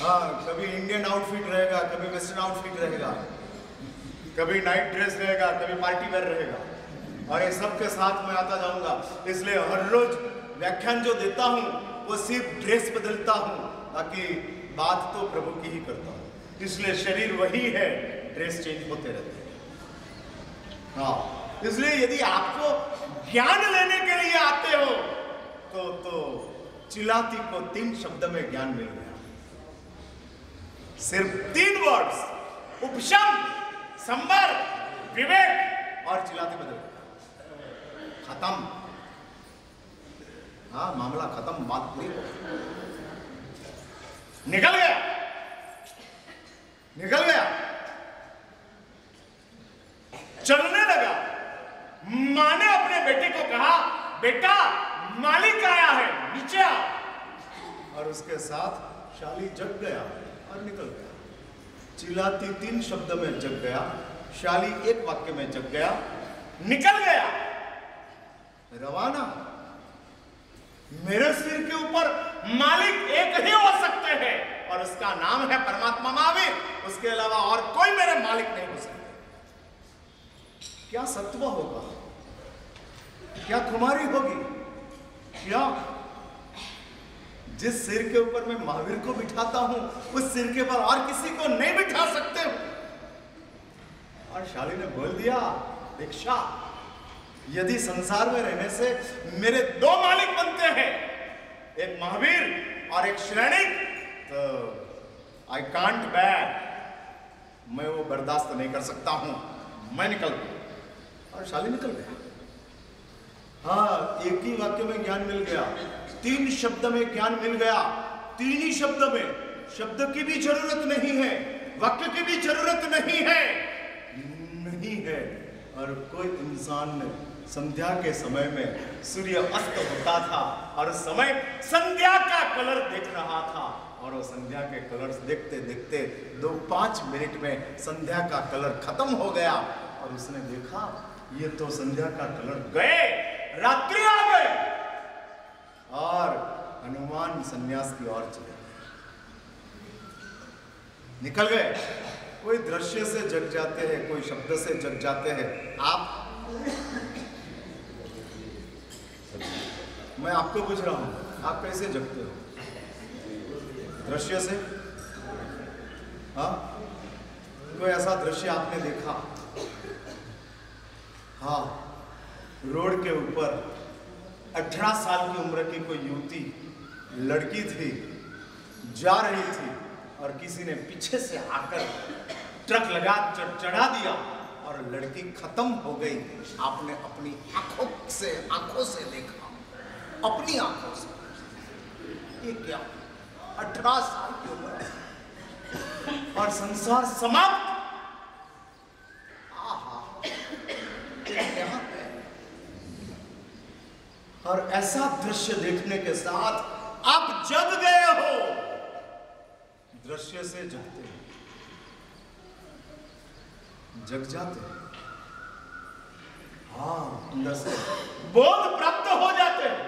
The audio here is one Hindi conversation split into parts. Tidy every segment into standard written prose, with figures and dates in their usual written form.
हाँ, कभी इंडियन आउटफिट रहेगा, कभी वेस्टर्न आउटफिट रहेगा, कभी नाइट ड्रेस रहेगा, कभी पार्टी वेयर रहेगा, और ये सब के साथ मैं आता जाऊंगा। इसलिए हर रोज व्याख्यान जो देता हूँ वो सिर्फ ड्रेस बदलता हूँ, ताकि बात तो प्रभु की ही करता हूँ। इसलिए शरीर वही है, ड्रेस चेंज होते रहते हैं। हाँ, इसलिए यदि आपको ज्ञान लेने के लिए आते हो तो चिलाती को 3 शब्द में ज्ञान मिल गया। सिर्फ 3 वर्ड्स, उपशम, संवर, विवेक, और चिलाती बदल गया, खत्म। हाँ, मामला खत्म, बात पूरी हो गई, निकल गया, निकल गया, चलने लगा। माँ ने अपने बेटे को कहा, बेटा मालिक आया है, नीचे आ। और उसके साथ शाली जग गया और निकल गया। चिल्लाती 3 शब्द में जग गया, शाली 1 वाक्य में जग गया, निकल गया, रवाना। मेरे सिर के ऊपर मालिक एक ही हो सकते हैं, और उसका नाम है परमात्मा महावीर। उसके अलावा और कोई मेरे मालिक नहीं हो सकते। क्या सत्व होगा, क्या कुमारी होगी, क्या जिस सिर के ऊपर मैं महावीर को बिठाता हूं, उस सिर के ऊपर और किसी को नहीं बिठा सकते हो। और शाली ने बोल दिया, दीक्षा, यदि संसार में रहने से मेरे 2 मालिक बनते हैं, एक महावीर और एक श्रेणिक, तो आई कांट बैक, मैं वो बर्दाश्त नहीं कर सकता हूं, मैं निकल गया। और शाली निकल गया। हाँ, एक ही वाक्य में ज्ञान मिल गया, 3 शब्द में ज्ञान मिल गया, 3 ही शब्द में। शब्द की भी जरूरत नहीं है, वाक्य की भी जरूरत नहीं है, नहीं है। और कोई इंसान संध्या के समय में सूर्य अस्त होता था, और उस समय संध्या का कलर देख रहा था, और वो संध्या के कलर्स देखते देखते 2-5 मिनट में संध्या का कलर खत्म हो गया। और उसने देखा, ये तो संध्या का कलर गए, रात्रि आ गई, और हनुमान संन्यास की ओर चले, निकल गए। कोई दृश्य से जग जाते हैं, कोई शब्द से जग जाते हैं। मैं आपको पूछ रहा हूं, आप कैसे जगते हो? दृश्य से? हाँ, कोई ऐसा दृश्य आपने देखा? हाँ, रोड के ऊपर 18 साल की उम्र की कोई युवती, लड़की थी, जा रही थी, और किसी ने पीछे से आकर ट्रक लगा चढ़ा दिया, और लड़की खत्म हो गई। आपने अपनी आंखों से देखा, अपनी आंखों से। ये क्या, 18 साल की उम्र, और संसार समाप्त। और ऐसा दृश्य देखने के साथ आप जग गए हो। दृश्य से जगते हैं, जग जाते हैं। हाँ, अंदर से बोध प्राप्त हो जाते हैं,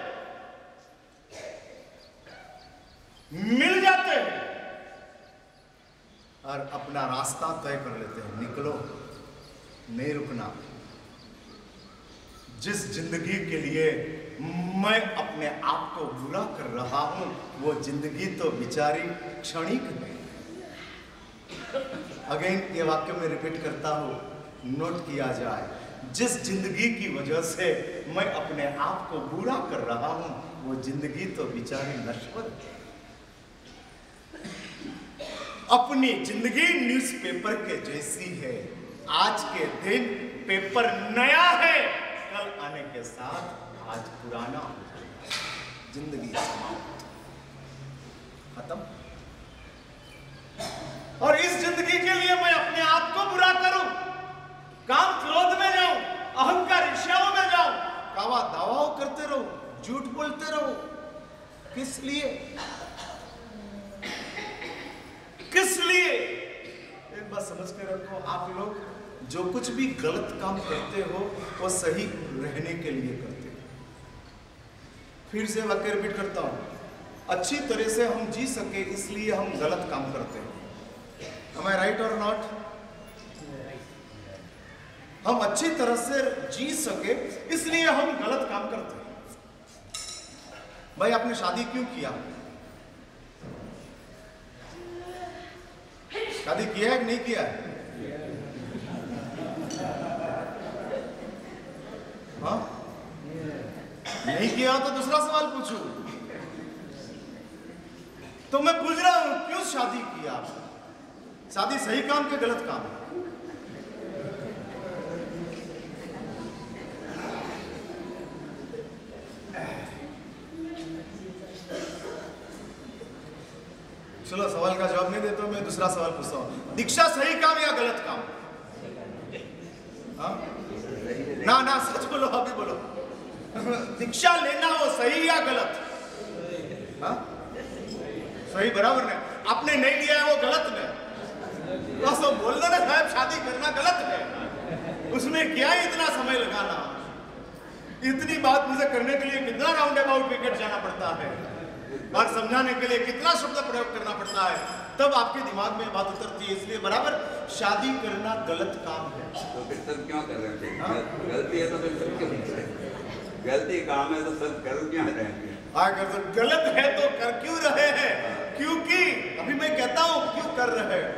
मिल जाते हैं, और अपना रास्ता तय कर लेते हैं। निकलो, नहीं रुकना। जिस जिंदगी के लिए मैं अपने आप को बुरा कर रहा हूं, वो जिंदगी तो बेचारी क्षणिक है। अगेन ये वाक्य में रिपीट करता हूं, नोट किया जाए। जिस जिंदगी की वजह से मैं अपने आप को बुरा कर रहा हूं, वो जिंदगी तो बेचारी नश्वर है। अपनी जिंदगी न्यूज़पेपर के जैसी है। आज के दिन पेपर नया है, कल आने के साथ आज पुराना हो जाएगा। जिंदगी समाप्त, खत्म। और इस जिंदगी के लिए मैं अपने आप को बुरा करूं, काम क्रोध में जाऊं, अहंकार ईर्ष्याओं में जाऊं, कावा दावाओं करते रहूं, झूठ बोलते रहूं। किस लिए? किस लिए? एक बात समझ के रखो, आप लोग जो कुछ भी गलत काम करते हो, वो सही रहने के लिए करते हो। फिर से वाक्य रिपीट करता हूं, अच्छी तरह से हम जी सके इसलिए हम गलत काम करते हैं। Am I right or not? हम अच्छी तरह से जी सके इसलिए हम गलत काम करते हैं। भाई आपने शादी क्यों किया? शादी किया है कि नहीं किया है? हाँ? नहीं किया तो दूसरा सवाल पूछूं। तो मैं पूछ रहा हूं क्यों शादी किया? शादी सही काम के गलत काम? चलो सवाल का जवाब नहीं देता, मैं दूसरा सवाल पूछता हूं। दीक्षा सही काम या गलत काम? हाँ? ना सच बोलो, अभी बोलो। दीक्षा लेना वो सही या गलत? हाँ? सही बराबर नहीं। आपने नहीं लिया है वो गलत नहीं। तो बोल दो ना साहब शादी करना गलत है, उसमें क्या इतना समय लगाना? इतनी बात मुझे करने के लिए कितना राउंड अबाउट विकेट जाना पड़ता है और समझाने के लिए कितना शब्द प्रयोग करना पड़ता है, तब आपके दिमाग में बात उतरती है। इसलिए बराबर शादी करना गलत काम है। तो फिर सब क्यों कर रहे हैं? हाँ? गलती है तो फिर सब क्यों कर रहे हैं? गलती काम है तो सब कर क्यों रहे हैं? अगर तो गलत है तो कर क्यों रहे हैं? क्योंकि अभी मैं कहता हूं क्यों कर रहे हैं।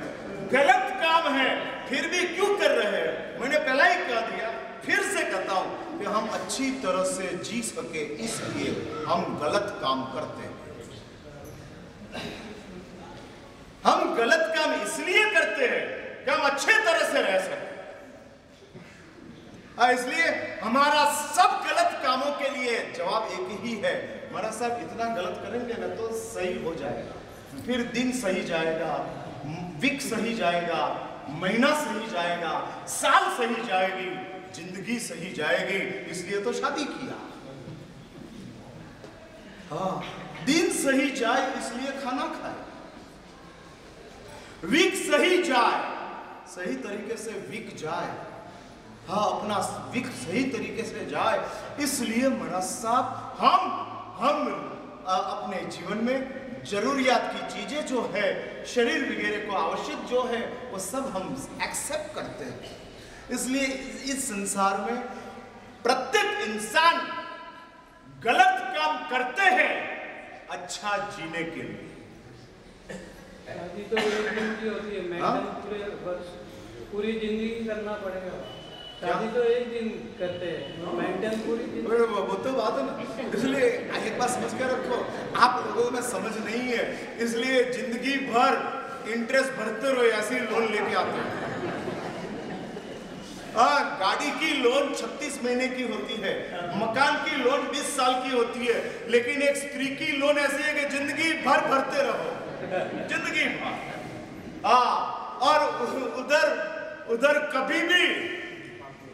गलत काम है फिर भी क्यों कर रहे हैं? मैंने पहले ही कह दिया, फिर से कहता हूं कि हम अच्छी तरह से जी सके इसलिए हम गलत काम करते हैं। हम गलत काम इसलिए करते हैं कि हम अच्छे तरह से रह सकें। इसलिए हमारा सब गलत कामों के लिए जवाब एक ही है। हमारा साहब इतना गलत करेंगे ना तो सही हो जाएगा, फिर दिन सही जाएगा, वीक सही जाएगा, महीना सही जाएगा, साल सही जाएगी, जिंदगी सही जाएगी। इसलिए तो शादी किया। हाँ, दिन सही जाए इसलिए खाना खाए, वीक सही जाए, सही तरीके से वीक जाए, हाँ अपना वीक सही तरीके से जाए, इसलिए महाराज साहब हम अपने जीवन में जरूरियात की चीजें जो है, शरीर वगैरह को आवश्यक जो है वो सब हम एक्सेप्ट करते हैं। इसलिए इस संसार में प्रत्येक इंसान गलत काम करते हैं अच्छा जीने के लिए। शादी तो एक दिन की होती है, मेंटेन पूरे वर्ष पूरी जिंदगी करना पड़ेगा। शादी तो एक दिन करते हैं, मेंटेन पूरी जिंदगी। वो तो बात है ना। इसलिए एक बात समझ कर रखो, आप लोगों में समझ नहीं है, इसलिए जिंदगी भर इंटरेस्ट भरते रहो, ऐसी लोन लेके आते हैं। गाड़ी की लोन 36 महीने की होती है, मकान की लोन 20 साल की होती है, लेकिन एक स्त्री की लोन ऐसी है कि जिंदगी भर भरते रहो, जिंदगी भर। और उधर कभी भी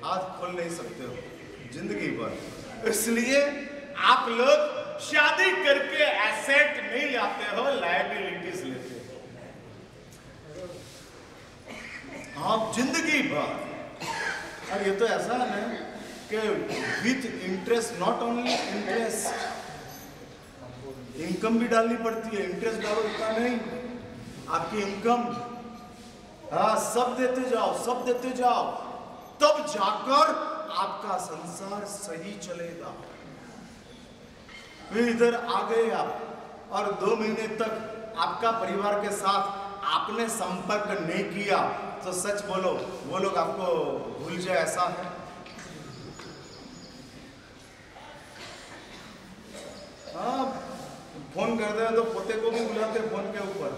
हाथ खोल नहीं सकते हो जिंदगी भर। इसलिए आप लोग शादी करके एसेट नहीं लाते हो, लायबिलिटीज लेते हो आप जिंदगी भर। और ये तो ऐसा है कि with interest, not only interest, income भी डालनी पड़ती है। इंटरेस्ट डालो इतना नहीं, आपकी इनकम सब देते जाओ, तब जाकर आपका संसार सही चलेगा। फिर इधर आ गए आप और 2 महीने तक आपका परिवार के साथ आपने संपर्क नहीं किया, तो सच बोलो वो लोग आपको भूल जाए, ऐसा है। हाँ, फोन करते हैं तो पोते को भी बुलाते फोन के ऊपर,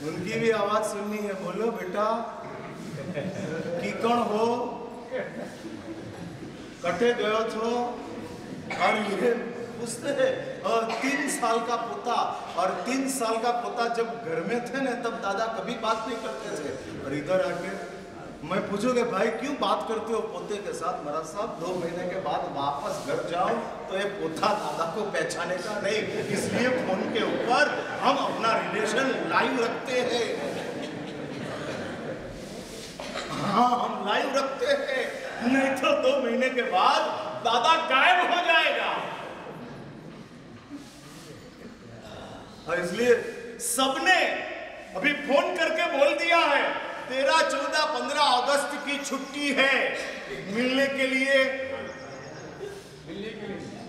उनकी भी आवाज सुननी है। बोलो बेटा की कौन हो, कटे गयो थो, और ये पूछते हैं। और 3 साल का पोता, और 3 साल का पोता जब घर में थे ना, तब दादा कभी बात नहीं करते थे। और इधर आके मैं पूछोगे भाई क्यों बात करते हो पोते के साथ? महाराज साहब 2 महीने के बाद वापस घर जाओ तो ये पोता दादा को पहचाने का नहीं, इसलिए फोन के ऊपर हम अपना रिलेशन लाइव रखते हैं। हाँ, हम लाइव रखते हैं, नहीं तो 2 महीने के बाद दादा गायब हो जाएगा। और इसलिए सबने अभी फोन करके बोल दिया है 13, 14, 15 अगस्त की छुट्टी है मिलने के लिए।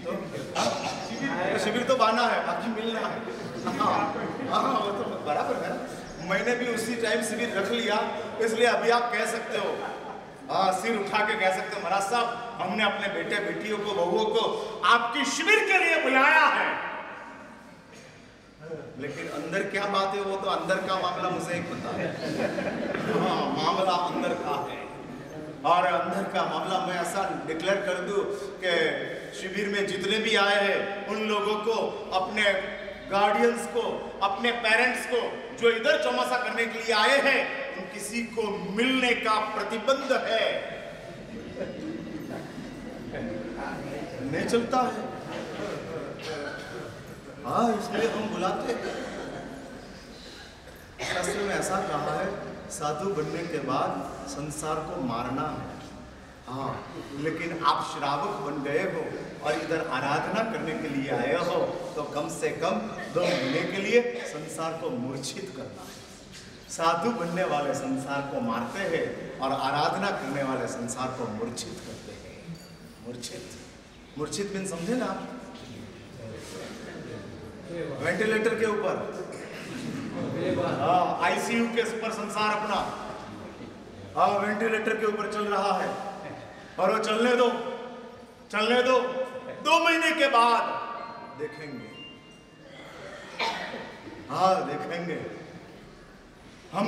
तो शिविर तो बाना है, बाकी मिलना है। हाँ वो तो बराबर है। मैंने भी उसी टाइम शिविर रख लिया, इसलिए अभी आप कह सकते हो, हाँ सिर उठा के कह सकते हो महाराज साहब हमने अपने बेटे बेटियों को बहुओं को आपकी शिविर के लिए बुलाया है। लेकिन अंदर क्या बात है वो तो अंदर का मामला मुझे एक पता है। हाँ मामला अंदर का है, और अंदर का मामला मैं ऐसा डिक्लेयर कर दूं कि शिविर में जितने भी आए हैं उन लोगों को, अपने गार्डियंस को, अपने पेरेंट्स को जो इधर चौमासा करने के लिए आए हैं, उन किसी को मिलने का प्रतिबंध है, नहीं चलता है। हाँ इसलिए हम बुलाते हैं। शास्त्र में ऐसा कहा है साधु बनने के बाद संसार को मारना है। हाँ लेकिन आप श्रावक बन गए हो और इधर आराधना करने के लिए आए हो तो कम से कम 2 महीने के लिए संसार को मूर्छित करना है। साधु बनने वाले संसार को मारते हैं और आराधना करने वाले संसार को मूर्छित करते हैं। मूर्छित मीन समझे ना, वेंटिलेटर के ऊपर, आईसीयू के ऊपर संसार अपना, हाँ वेंटिलेटर के ऊपर चल रहा है और वो चलने दो 2 महीने के बाद देखेंगे। हाँ देखेंगे हम